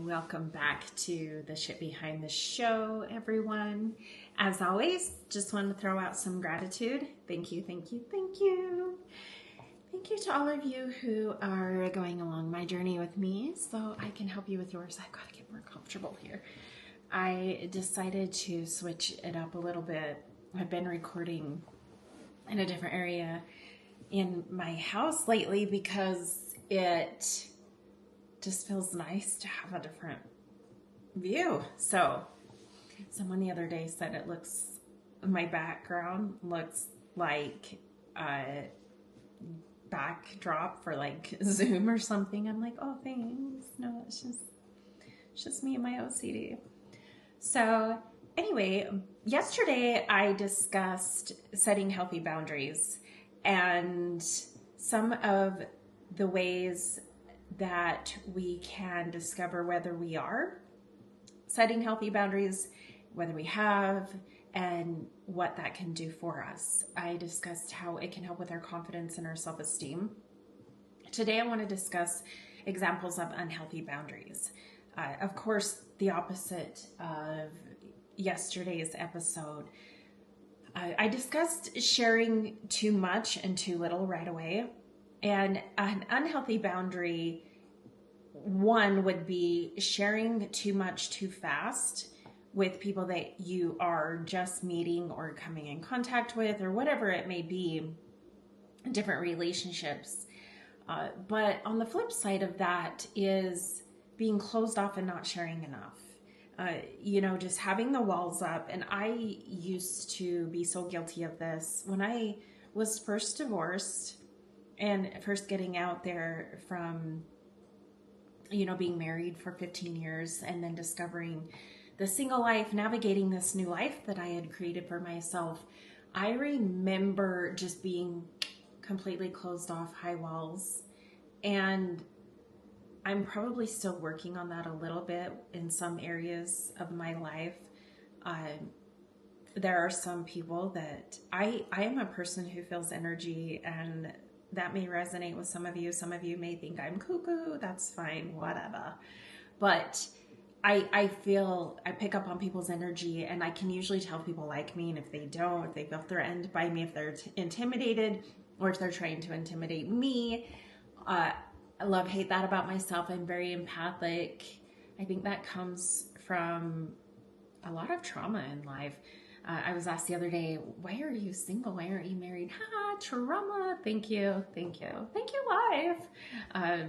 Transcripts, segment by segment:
welcome back to the Shit Behind the Show, everyone. As always, just want to throw out some gratitude. Thank you, thank you, thank you. Thank you to all of you who are going along my journey with me so I can help you with yours. I've got to get more comfortable here. I decided to switch it up a little bit. I've been recording in a different area in my house lately because it just feels nice to have a different view. So someone the other day said my background looks like a backdrop for like Zoom or something. I'm like, oh, thanks. No, it's just me and my OCD. So anyway, yesterday I discussed setting healthy boundaries and some of the ways that we can discover whether we are setting healthy boundaries, whether we have, and what that can do for us. I discussed how it can help with our confidence and our self-esteem. Today I want to discuss examples of unhealthy boundaries. Of course, the opposite of yesterday's episode. I discussed sharing too much and too little right away. And an unhealthy boundary, one, would be sharing too much too fast with people that you are just meeting or coming in contact with or whatever it may be, different relationships. But on the flip side of that is being closed off and not sharing enough. Just having the walls up. And I used to be so guilty of this. When I was first divorced and first getting out there from, being married for 15 years and then discovering the single life, navigating this new life that I had created for myself, I remember just being completely closed off, high walls. And I'm probably still working on that a little bit in some areas of my life. There are some people that I am a person who feels energy, and that may resonate with some of you. Some of you may think I'm cuckoo. That's fine, whatever. But I feel, I pick up on people's energy, and I can usually tell if people like me, and if they don't, if they feel threatened by me, if they're intimidated, or if they're trying to intimidate me. I hate that about myself. I'm very empathic. I think that comes from a lot of trauma in life. I was asked the other day, why are you single? Why aren't you married? Trauma. Thank you. Thank you. Thank you, life.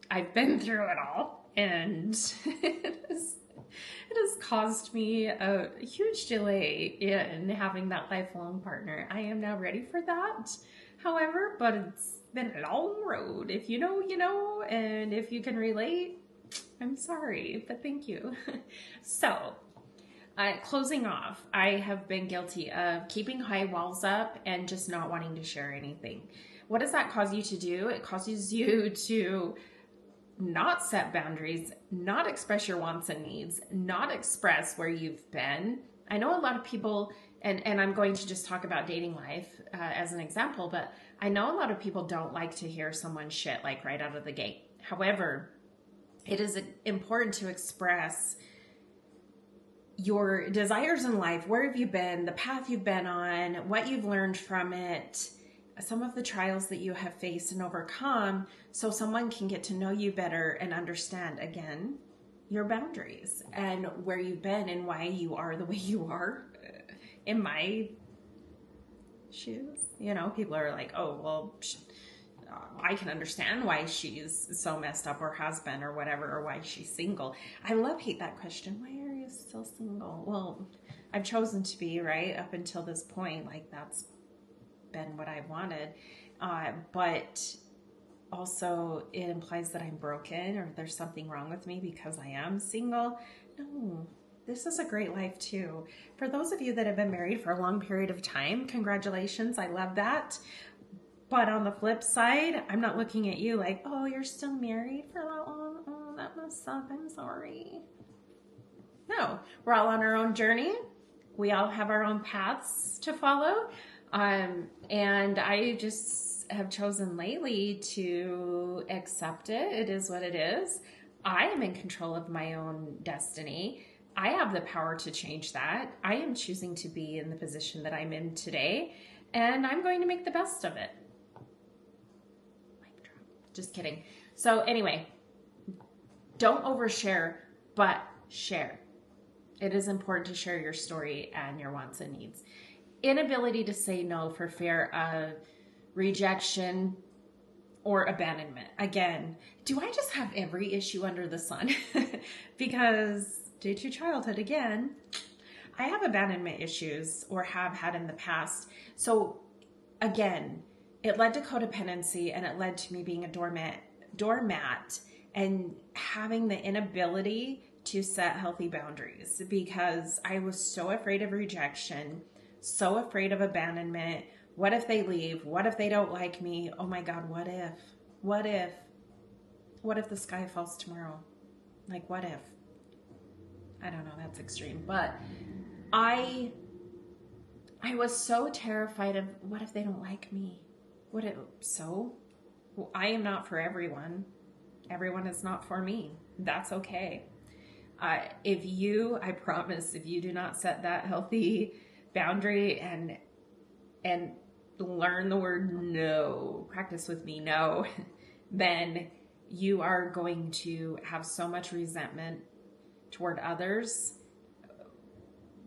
I've been through it all, and it has caused me a huge delay in having that lifelong partner. I am now ready for that, however, but it's been a long road. If you know, you know, and if you can relate, I'm sorry, but thank you. So, closing off, I have been guilty of keeping high walls up and just not wanting to share anything. What does that cause you to do? It causes you to not set boundaries, not express your wants and needs, not express where you've been. I know a lot of people, and I'm going to just talk about dating life as an example, but I know a lot of people don't like to hear someone's shit like right out of the gate. However, it is important to express your desires in life. Where have you been? The path you've been on, what you've learned from it, some of the trials that you have faced and overcome, so someone can get to know you better and understand, again, your boundaries and where you've been and why you are the way you are. In my shoes, people are like, oh, well, I can understand why she's so messed up or has been or whatever, or why she's single. I hate that question. Why are you still single? Well, I've chosen to be, right? Up until this point, like that's been what I wanted. But also it implies that I'm broken or there's something wrong with me because I am single. No, this is a great life too. For those of you that have been married for a long period of time, congratulations. I love that. But on the flip side, I'm not looking at you like, oh, you're still married for that long? Oh, that must suck. I'm sorry. No, we're all on our own journey. We all have our own paths to follow. And I just have chosen lately to accept it. It is what it is. I am in control of my own destiny. I have the power to change that. I am choosing to be in the position that I'm in today, and I'm going to make the best of it. Just kidding. So anyway, don't overshare, but share. It is important to share your story and your wants and needs. Inability to say no for fear of rejection or abandonment. Again, do I just have every issue under the sun? Because due to childhood, again, I have abandonment issues or have had in the past. So again, it led to codependency, and it led to me being a doormat and having the inability to set healthy boundaries because I was so afraid of rejection, so afraid of abandonment. What if they leave? What if they don't like me? Oh my God, what if? What if? What if the sky falls tomorrow? Like, what if? I don't know, that's extreme. But I was so terrified of what if they don't like me? Well, I am not for everyone. Everyone is not for me. That's okay. I promise, if you do not set that healthy boundary and learn the word no, practice with me, no, then you are going to have so much resentment toward others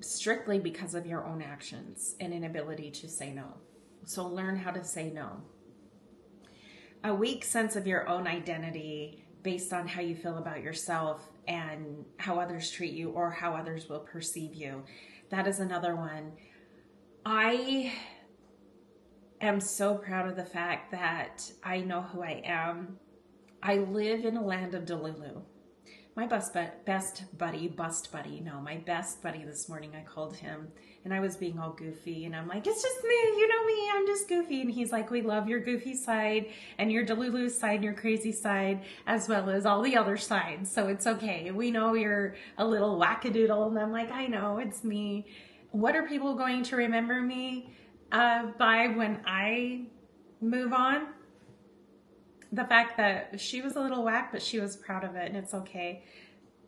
strictly because of your own actions and inability to say no. So learn how to say no. A weak sense of your own identity based on how you feel about yourself and how others treat you or how others will perceive you. That is another one. I am so proud of the fact that I know who I am. I live in a land of Delulu. My best buddy this morning, I called him and I was being all goofy and I'm like, it's just me, you know me, I'm just goofy. And he's like, we love your goofy side and your Delulu side and your crazy side, as well as all the other sides. So it's okay. We know you're a little wackadoodle. And I'm like, I know, it's me. What are people going to remember me by when I move on? The fact that she was a little whack, but she was proud of it, and it's okay.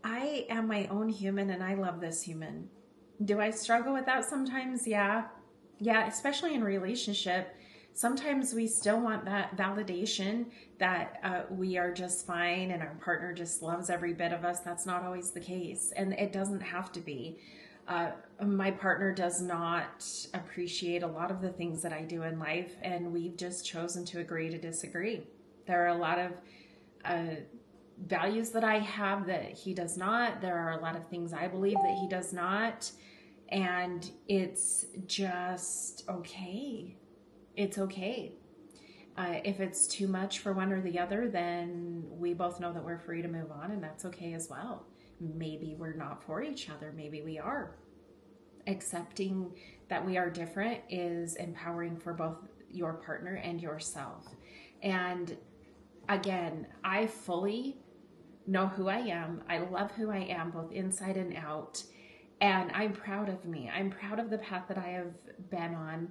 I am my own human, and I love this human. Do I struggle with that sometimes? Yeah, especially in relationship. Sometimes we still want that validation that we are just fine and our partner just loves every bit of us. That's not always the case, and it doesn't have to be. My partner does not appreciate a lot of the things that I do in life, and we've just chosen to agree to disagree. There are a lot of values that I have that he does not. There are a lot of things I believe that he does not. And it's just okay. It's okay. If it's too much for one or the other, then we both know that we're free to move on, and that's okay as well. Maybe we're not for each other. Maybe we are. Accepting that we are different is empowering for both your partner and yourself. And again, I fully know who I am. I love who I am, both inside and out. And I'm proud of me. I'm proud of the path that I have been on,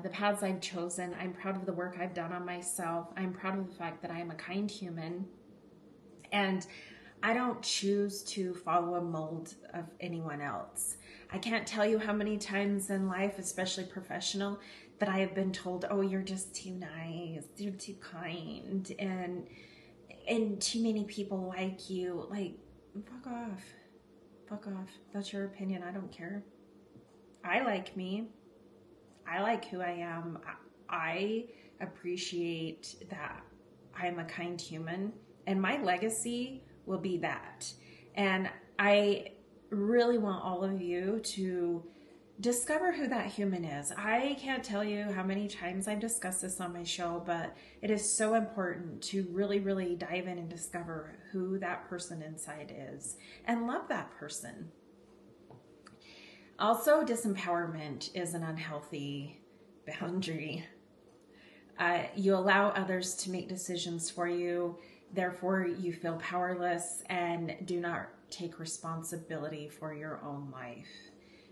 the paths I've chosen. I'm proud of the work I've done on myself. I'm proud of the fact that I am a kind human. And I don't choose to follow a mold of anyone else. I can't tell you how many times in life, especially professional, that I have been told, oh, you're just too nice, you're too kind, and too many people like you. Like, fuck off. That's your opinion. I don't care. I like me. I like who I am. I appreciate that I'm a kind human, and my legacy will be that. And I really want all of you to discover who that human is. I can't tell you how many times I've discussed this on my show, but it is so important to really, really dive in and discover who that person inside is and love that person. Also, disempowerment is an unhealthy boundary. You allow others to make decisions for you, therefore you feel powerless and do not take responsibility for your own life.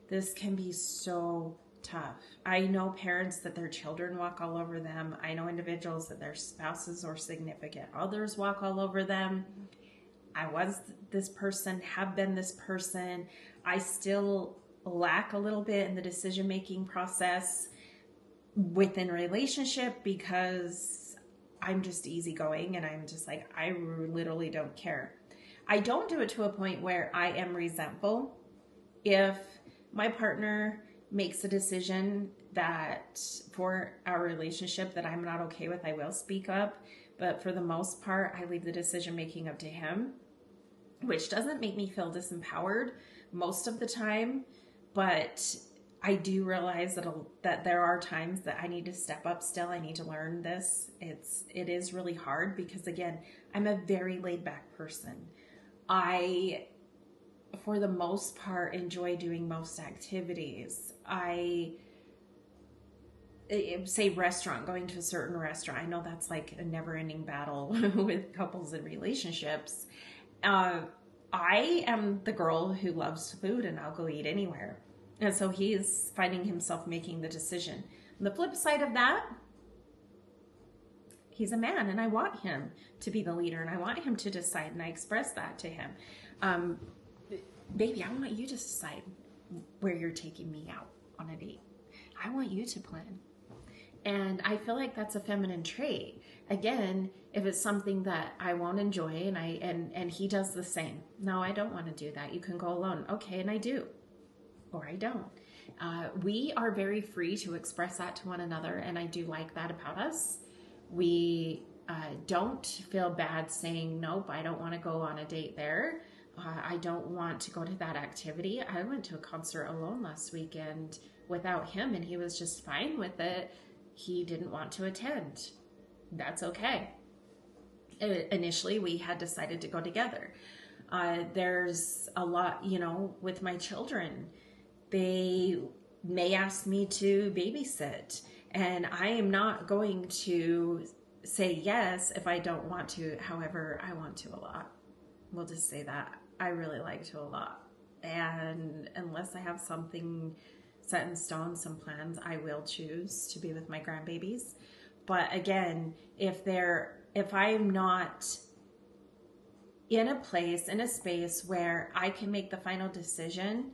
This can be so tough. I know parents that their children walk all over them. I know individuals that their spouses or significant others walk all over them. I was this person, have been this person. I still lack a little bit in the decision-making process within relationship because I'm just easygoing and I'm just like, I literally don't care. I don't do it to a point where I am resentful. If my partner makes a decision that for our relationship that I'm not okay with, I will speak up. But for the most part, I leave the decision making up to him, which doesn't make me feel disempowered most of the time. But I do realize that there are times that I need to step up still. I need to learn this. It is really hard because, again, I'm a very laid back person. I, for the most part, enjoy doing most activities. I say restaurant, going to a certain restaurant. I know that's like a never ending battle with couples and relationships. I am the girl who loves food and I'll go eat anywhere. And so he's finding himself making the decision. On the flip side of that, he's a man and I want him to be the leader and I want him to decide, and I express that to him. Baby, I want you to decide where you're taking me out on a date. I want you to plan. And I feel like that's a feminine trait. Again, if it's something that I won't enjoy and he does the same. No, I don't want to do that. You can go alone. Okay, and I do. Or I don't. We are very free to express that to one another, and I do like that about us. We don't feel bad saying, nope, I don't want to go on a date there. I don't want to go to that activity. I went to a concert alone last weekend without him, and he was just fine with it. He didn't want to attend. That's okay. Initially, we had decided to go together. There's a lot, with my children. They may ask me to babysit, and I am not going to say yes if I don't want to. However, I want to a lot. We'll just say that. I really like to a lot. And unless I have something set in stone, some plans, I will choose to be with my grandbabies. But again, if I'm not in a place, in a space where I can make the final decision,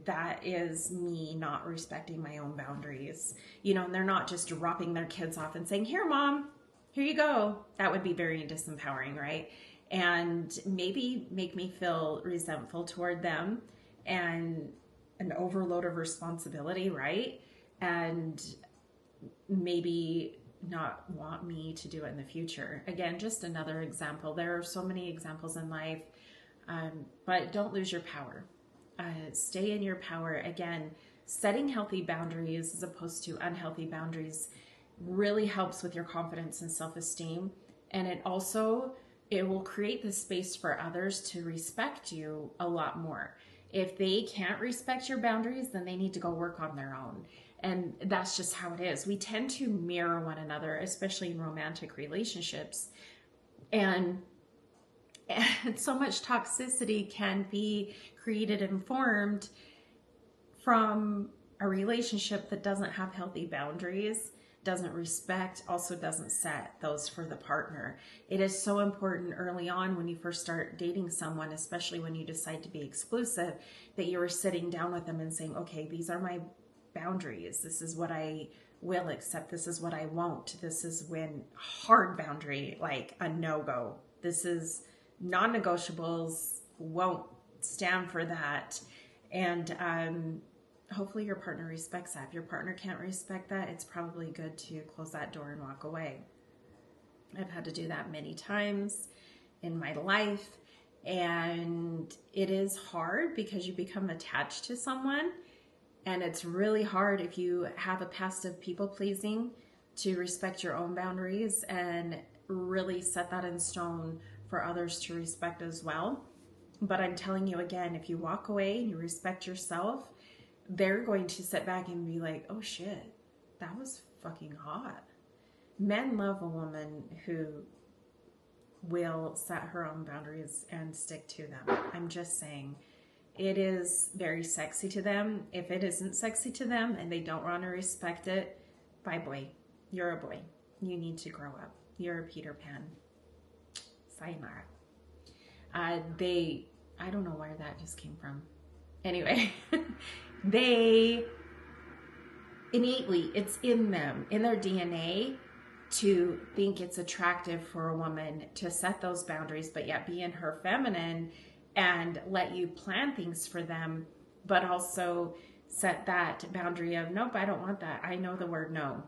that is me not respecting my own boundaries. And they're not just dropping their kids off and saying, here, mom, here you go. That would be very disempowering, right? And maybe make me feel resentful toward them and an overload of responsibility, right? And maybe not want me to do it in the future. Again, just another example. There are so many examples in life, but don't lose your power. Stay in your power. Again, setting healthy boundaries as opposed to unhealthy boundaries really helps with your confidence and self-esteem. And it will create the space for others to respect you a lot more. If they can't respect your boundaries, then they need to go work on their own. And that's just how it is. We tend to mirror one another, especially in romantic relationships. And so much toxicity can be created and formed from a relationship that doesn't have healthy boundaries, doesn't respect, also doesn't set those for the partner. It is so important early on when you first start dating someone, especially when you decide to be exclusive, that you are sitting down with them and saying, okay, these are my boundaries. This is what I will accept. This is what I won't. This is when hard boundary, like a no-go. This is non-negotiables, won't stand for that. And hopefully your partner respects that. If your partner can't respect that, it's probably good to close that door and walk away. I've had to do that many times in my life, and it is hard because you become attached to someone, and it's really hard if you have a past of people pleasing to respect your own boundaries and really set that in stone for others to respect as well. But I'm telling you again, if you walk away and you respect yourself, they're going to sit back and be like, oh shit, that was fucking hot. Men love a woman who will set her own boundaries and stick to them. I'm just saying, it is very sexy to them. If it isn't sexy to them and they don't want to respect it, bye boy, you're a boy. You need to grow up. You're a Peter Pan. Sayonara. I don't know where that just came from. Anyway, they innately, it's in them, in their DNA, to think it's attractive for a woman to set those boundaries, but yet be in her feminine and let you plan things for them, but also set that boundary of, nope, I don't want that. I know the word no.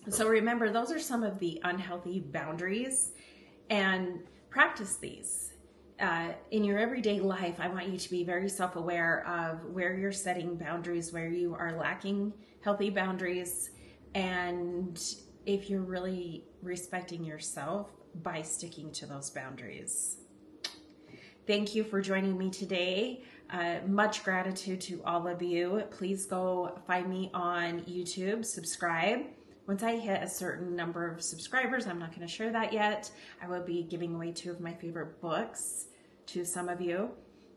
So remember, those are some of the unhealthy boundaries, and practice these. In your everyday life, I want you to be very self-aware of where you're setting boundaries, where you are lacking healthy boundaries, and if you're really respecting yourself by sticking to those boundaries. Thank you for joining me today. Much gratitude to all of you. Please go find me on YouTube, subscribe. Once I hit a certain number of subscribers, I'm not going to share that yet, I will be giving away 2 of my favorite books to some of you.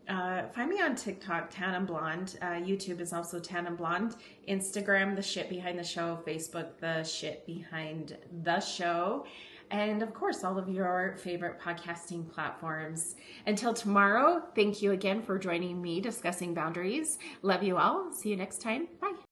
Find me on TikTok, Tan and Blonde. YouTube is also Tan and Blonde. Instagram, The Shit Behind the Show. Facebook, The Shit Behind the Show. And of course, all of your favorite podcasting platforms. Until tomorrow, thank you again for joining me discussing boundaries. Love you all. See you next time. Bye.